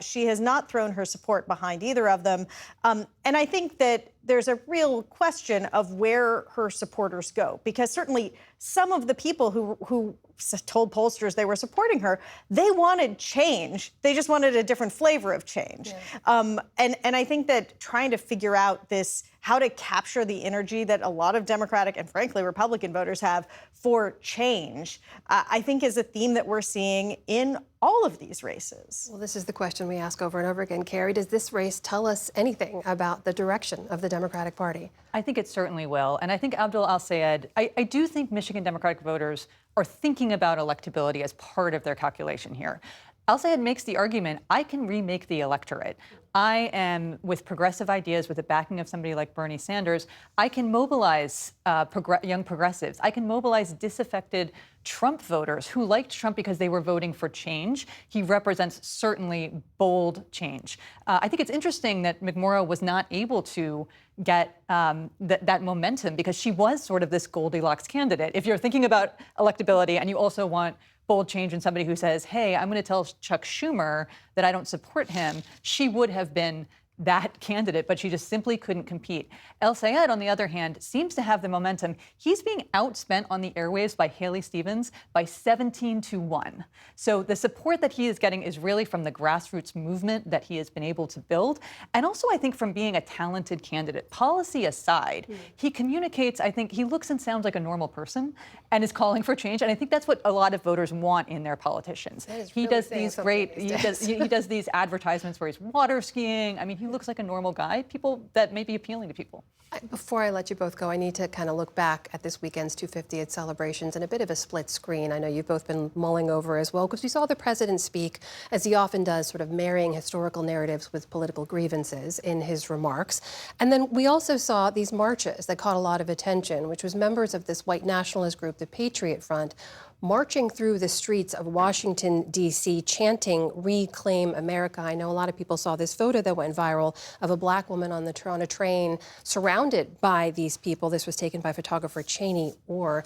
She has not thrown her support behind either of them. And I think that there's a real question of where her supporters go, because certainly some of the people who told pollsters they were supporting her, they wanted change. They just wanted a different flavor of change. Yeah. And I think that trying to figure out how to capture the energy that a lot of Democratic and frankly Republican voters have for change, I think is a theme that we're seeing in all of these races. Well, this is the question we ask over and over again. Carrie, does this race tell us anything about the direction of the Democratic Party? I think it certainly will. And I think Abdul El-Sayed, I do think Michigan Democratic voters are thinking about electability as part of their calculation here. El-Sayed makes the argument, I can remake the electorate. I am, with progressive ideas, with the backing of somebody like Bernie Sanders, I can mobilize young progressives. I can mobilize disaffected Trump voters who liked Trump because they were voting for change. He represents certainly bold change. I think it's interesting that McMorrow was not able to get that momentum because she was sort of this Goldilocks candidate. If you're thinking about electability and you also want bold change in somebody who says, hey, I'm going to tell Chuck Schumer that I don't support him, she would have been that candidate, but she just simply couldn't compete. El-Sayed, on the other hand, seems to have the momentum. He's being outspent on the airwaves by Haley Stevens by 17-1. So the support that he is getting is really from the grassroots movement that he has been able to build. And also, I think, from being a talented candidate. Policy aside, he communicates, I think, he looks and sounds like a normal person and is calling for change. And I think that's what a lot of voters want in their politicians. He does these great, he does these advertisements where he's water skiing. I mean, he looks like a normal guy, people that may be appealing to people. Before I let you both go, I need to kind of look back at this weekend's 250th celebrations and a bit of a split screen. I know you've both been mulling over as well, because we saw the president speak, as he often does, sort of marrying historical narratives with political grievances in his remarks. And then we also saw these marches that caught a lot of attention, which was members of this white nationalist group, the Patriot Front, marching through the streets of Washington, D.C., chanting, "Reclaim America." I know a lot of people saw this photo that went viral of a black woman on a train surrounded by these people. This was taken by photographer Cheney Orr.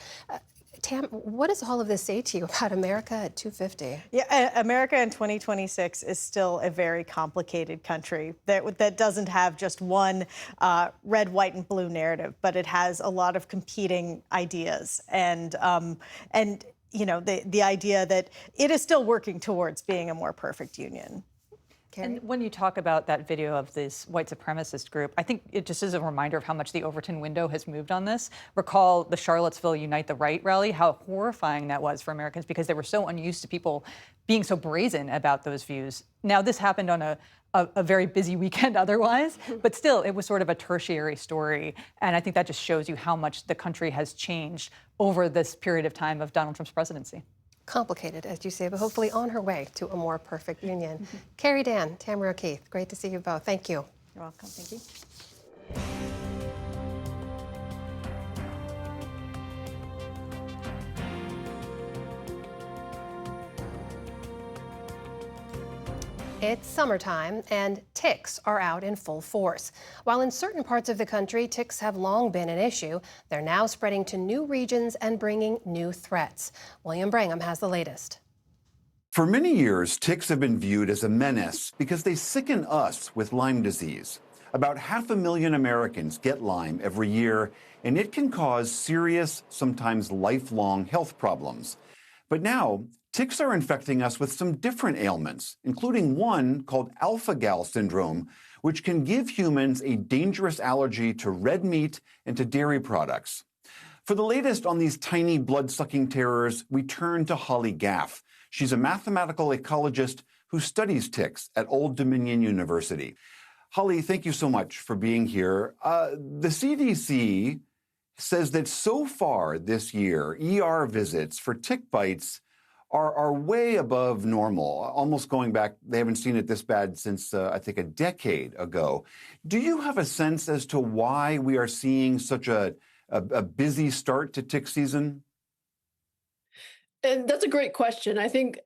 Tam, what does all of this say to you about America at 250? Yeah, America in 2026 is still a very complicated country that doesn't have just one red, white, and blue narrative, but it has a lot of competing ideas and you know the idea that it is still working towards being a more perfect union. And when you talk about that video of this white supremacist group, I think it just is a reminder of how much the Overton window has moved on this. Recall the Charlottesville Unite the Right rally, how horrifying that was for Americans because they were so unused to people being so brazen about those views. Now, this happened on a very busy weekend otherwise, but still, it was sort of a tertiary story. And I think that just shows you how much the country has changed over this period of time of Donald Trump's presidency. Complicated, as you say, but hopefully on her way to a more perfect union. Carrie, Dann, Tamara, Keith, great to see you both. Thank you. You're welcome. Thank you. It's summertime, and ticks are out in full force. While in certain parts of the country, ticks have long been an issue, they're now spreading to new regions and bringing new threats. William Brangham has the latest. For many years, ticks have been viewed as a menace because they sicken us with Lyme disease. About 500,000 Americans get Lyme every year, and it can cause serious, sometimes lifelong health problems. But now, ticks are infecting us with some different ailments, including one called alpha-gal syndrome, which can give humans a dangerous allergy to red meat and to dairy products. For the latest on these tiny blood-sucking terrors, we turn to Holly Gaff. She's a mathematical ecologist who studies ticks at Old Dominion University. Holly, thank you so much for being here. The CDC says that so far this year, ER visits for tick bites are way above normal, almost going back. They haven't seen it this bad since, I think, a decade ago. Do you have a sense as to why we are seeing such a busy start to tick season? And that's a great question. I think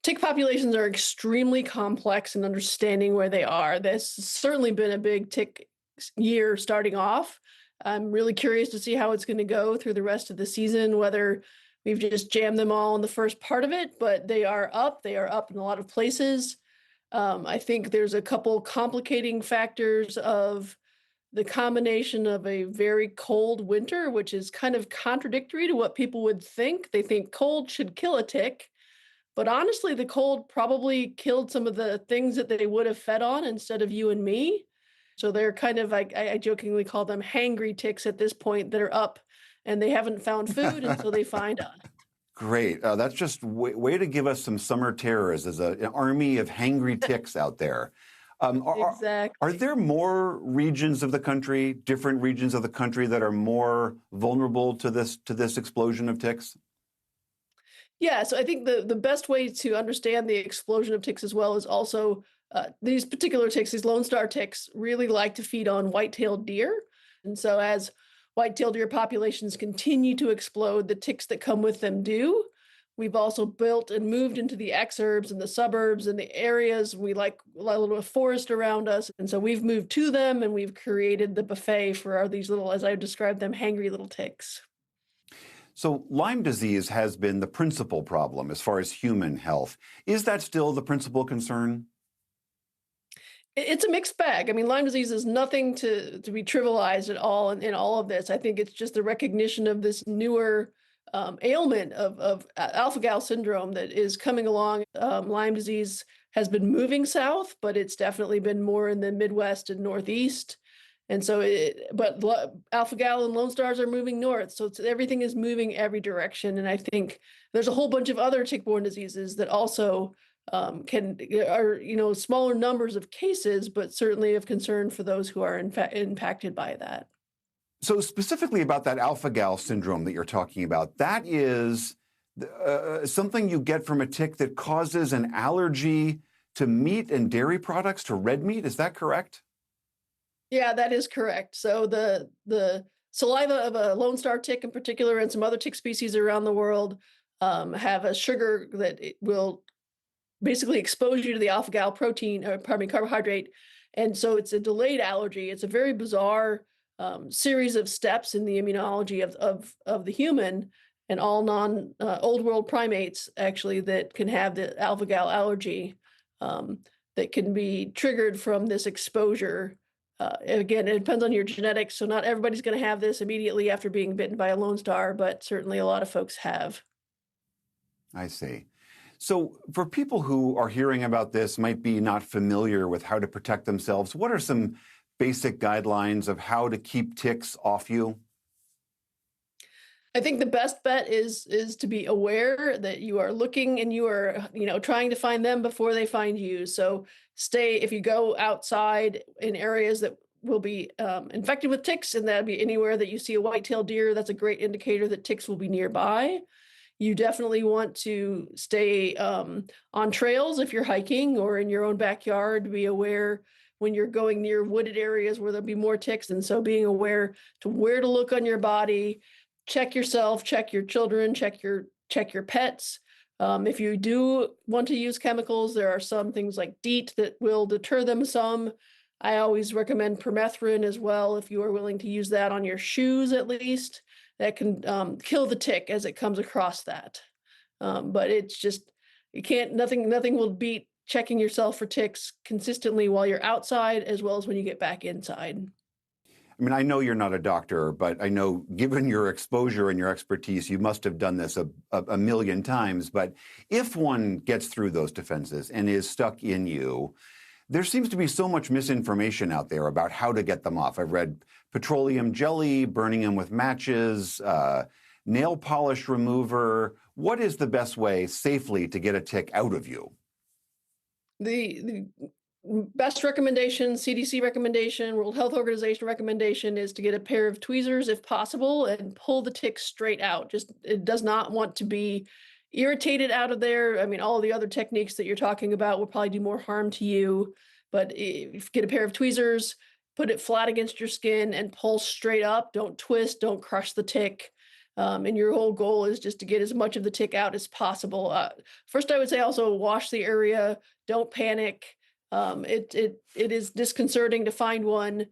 tick populations are extremely complex in understanding where they are. This has certainly been a big tick year starting off. I'm really curious to see how it's going to go through the rest of the season, whether we've just jammed them all in the first part of it, but they are up. They are up in a lot of places. I think there's a couple complicating factors of the combination of a very cold winter, which is kind of contradictory to what people would think. They think cold should kill a tick, but honestly, the cold probably killed some of the things that they would have fed on instead of you and me. So they're kind of, I jokingly call them hangry ticks at this point that are up and they haven't found food until they find us. Great. That's just way to give us some summer terrors as an army of hangry ticks out there. Exactly. Are there more regions of the country, different regions of the country that are more vulnerable to this explosion of ticks? Yeah, so I think the best way to understand the explosion of ticks as well is also these particular ticks, these Lone Star ticks, really like to feed on white-tailed deer. And so as white-tailed deer populations continue to explode, the ticks that come with them do. We've also built and moved into the exurbs and the suburbs and the areas. We like a little bit of forest around us. And so we've moved to them and we've created the buffet for these little, as I described them, hangry little ticks. So Lyme disease has been the principal problem as far as human health. Is that still the principal concern? It's a mixed bag. I mean, Lyme disease is nothing to be trivialized at all in all of this. I think it's just the recognition of this newer ailment of alpha-gal syndrome that is coming along. Lyme disease has been moving south, but it's definitely been more in the Midwest and Northeast. And so, but alpha-gal and Lone Stars are moving north. So everything is moving every direction. And I think there's a whole bunch of other tick-borne diseases that also are smaller numbers of cases, but certainly of concern for those who are impacted by that. So specifically about that alpha-gal syndrome that you're talking about, that is something you get from a tick that causes an allergy to meat and dairy products, to red meat. Is that correct? Yeah, that is correct. So the saliva of a Lone Star tick in particular and some other tick species around the world have a sugar that it will basically expose you to the alpha-gal carbohydrate. And so it's a delayed allergy. It's a very bizarre series of steps in the immunology of the human. and all old world primates actually that can have the alpha-gal allergy that can be triggered from this exposure. And again, it depends on your genetics, so not everybody's going to have this immediately after being bitten by a Lone Star, but certainly a lot of folks have. I see. So for people who are hearing about this, might be not familiar with how to protect themselves, what are some basic guidelines of how to keep ticks off you? I think the best bet is to be aware that you are looking and you are, trying to find them before they find you. So if you go outside in areas that will be infected with ticks, and that'd be anywhere that you see a white-tailed deer, that's a great indicator that ticks will be nearby. You definitely want to stay on trails if you're hiking, or in your own backyard. Be aware when you're going near wooded areas where there'll be more ticks. And so being aware to where to look on your body, check yourself, check your children, check your pets. If you do want to use chemicals, there are some things like DEET that will deter them some. I always recommend permethrin as well, if you are willing to use that on your shoes at least. That can kill the tick as it comes across that. But it's just, nothing will beat checking yourself for ticks consistently while you're outside, as well as when you get back inside. I mean, I know you're not a doctor, but I know given your exposure and your expertise, you must have done this a million times. But if one gets through those defenses and is stuck in you, there seems to be so much misinformation out there about how to get them off. I've read petroleum jelly, burning them with matches, nail polish remover. What is the best way safely to get a tick out of you? The best recommendation, CDC recommendation, World Health Organization recommendation, is to get a pair of tweezers if possible and pull the tick straight out. It does not want to be irritated out of there. I mean, all the other techniques that you're talking about will probably do more harm to you. But if you get a pair of tweezers, put it flat against your skin and pull straight up. Don't twist, don't crush the tick. And your whole goal is just to get as much of the tick out as possible. First, I would say also wash the area. Don't panic. It is disconcerting to find one,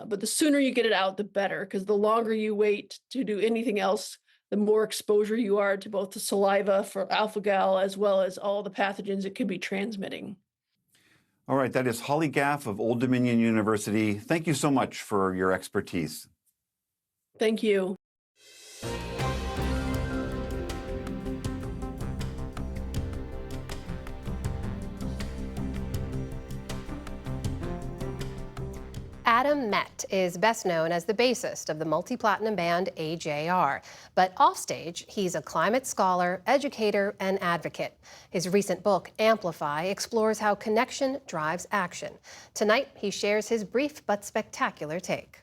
but the sooner you get it out, the better, because the longer you wait to do anything else, the more exposure you are to both the saliva for alpha-gal as well as all the pathogens it could be transmitting. All right, that is Holly Gaff of Old Dominion University. Thank you so much for your expertise. Thank you. Adam Met is best known as the bassist of the multi-platinum band AJR, but offstage, he's a climate scholar, educator, and advocate. His recent book, Amplify, explores how connection drives action. Tonight, he shares his brief but spectacular take.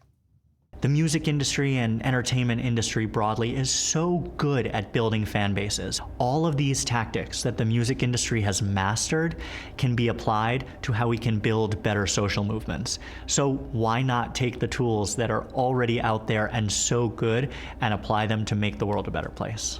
The music industry and entertainment industry broadly is so good at building fan bases. All of these tactics that the music industry has mastered can be applied to how we can build better social movements. So why not take the tools that are already out there and so good and apply them to make the world a better place?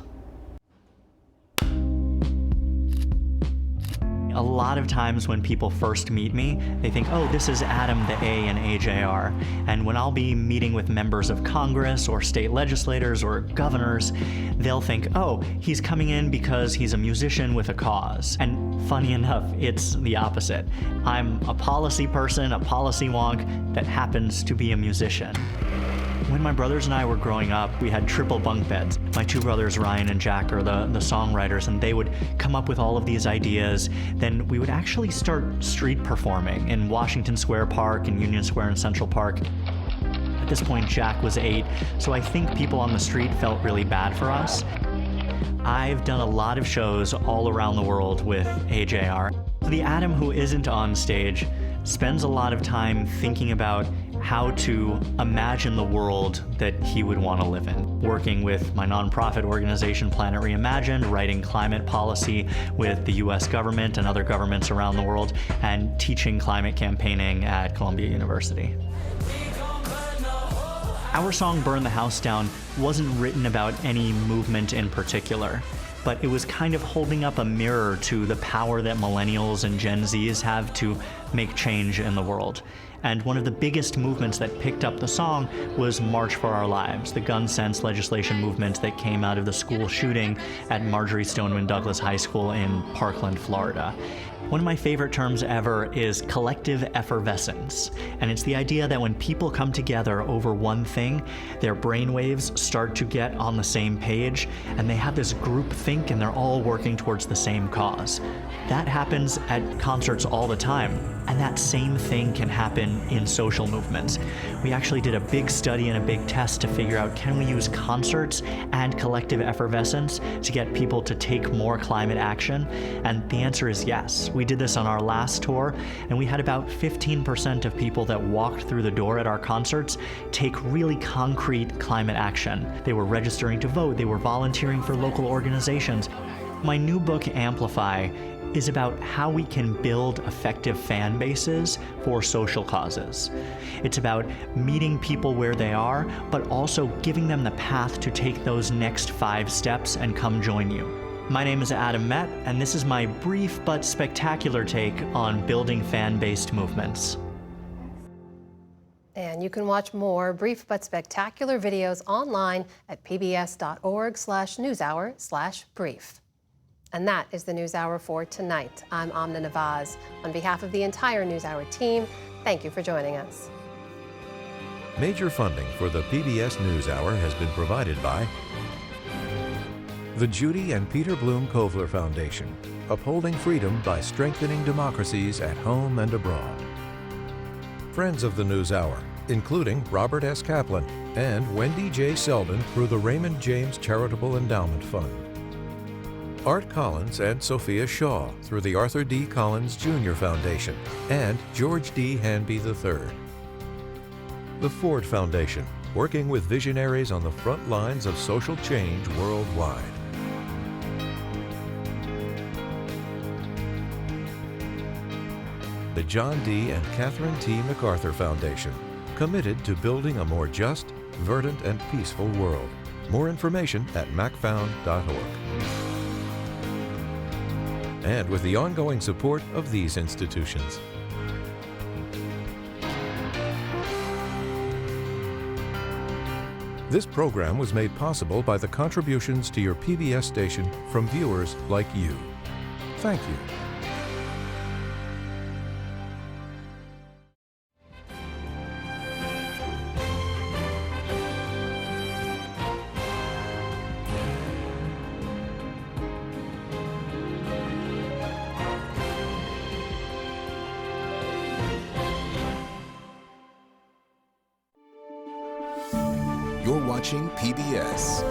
A lot of times when people first meet me, they think, oh, this is Adam the A in AJR. And when I'll be meeting with members of Congress or state legislators or governors, they'll think, oh, he's coming in because he's a musician with a cause. And funny enough, it's the opposite. I'm a policy person, a policy wonk that happens to be a musician. When my brothers and I were growing up, we had triple bunk beds. My two brothers, Ryan and Jack, are the songwriters, and they would come up with all of these ideas. Then we would actually start street performing in Washington Square Park and Union Square and Central Park. At this point, Jack was 8, so I think people on the street felt really bad for us. I've done a lot of shows all around the world with AJR. The Adam who isn't on stage spends a lot of time thinking about how to imagine the world that he would want to live in. Working with my nonprofit organization, Planet Reimagined, writing climate policy with the US government and other governments around the world, and teaching climate campaigning at Columbia University. Our song, Burn the House Down, wasn't written about any movement in particular, but it was kind of holding up a mirror to the power that millennials and Gen Zs have to make change in the world. And one of the biggest movements that picked up the song was March for Our Lives, the gun sense legislation movement that came out of the school shooting at Marjorie Stoneman Douglas High School in Parkland, Florida. One of my favorite terms ever is collective effervescence, and it's the idea that when people come together over one thing, their brainwaves start to get on the same page, and they have this group think, and they're all working towards the same cause. That happens at concerts all the time, and that same thing can happen in social movements. We actually did a big study and a big test to figure out, can we use concerts and collective effervescence to get people to take more climate action? And the answer is yes. We did this on our last tour, and we had about 15% of people that walked through the door at our concerts take really concrete climate action. They were registering to vote, they were volunteering for local organizations. My new book, Amplify, is about how we can build effective fan bases for social causes. It's about meeting people where they are, but also giving them the path to take those next 5 steps and come join you. My name is Adam Met, and this is my brief but spectacular take on building fan-based movements. And you can watch more brief but spectacular videos online at pbs.org/newshour/brief. And that is the NewsHour for tonight. I'm Amna Nawaz. On behalf of the entire NewsHour team, thank you for joining us. Major funding for the PBS NewsHour has been provided by the Judy and Peter Bloom Kovler Foundation, upholding freedom by strengthening democracies at home and abroad. Friends of the NewsHour, including Robert S. Kaplan and Wendy J. Selden through the Raymond James Charitable Endowment Fund. Art Collins and Sophia Shaw through the Arthur D. Collins Jr. Foundation and George D. Hanby III. The Ford Foundation, working with visionaries on the front lines of social change worldwide. The John D. and Catherine T. MacArthur Foundation, committed to building a more just, verdant, and peaceful world. More information at macfound.org. And with the ongoing support of these institutions. This program was made possible by the contributions to your PBS station from viewers like you. Thank you. You're watching PBS.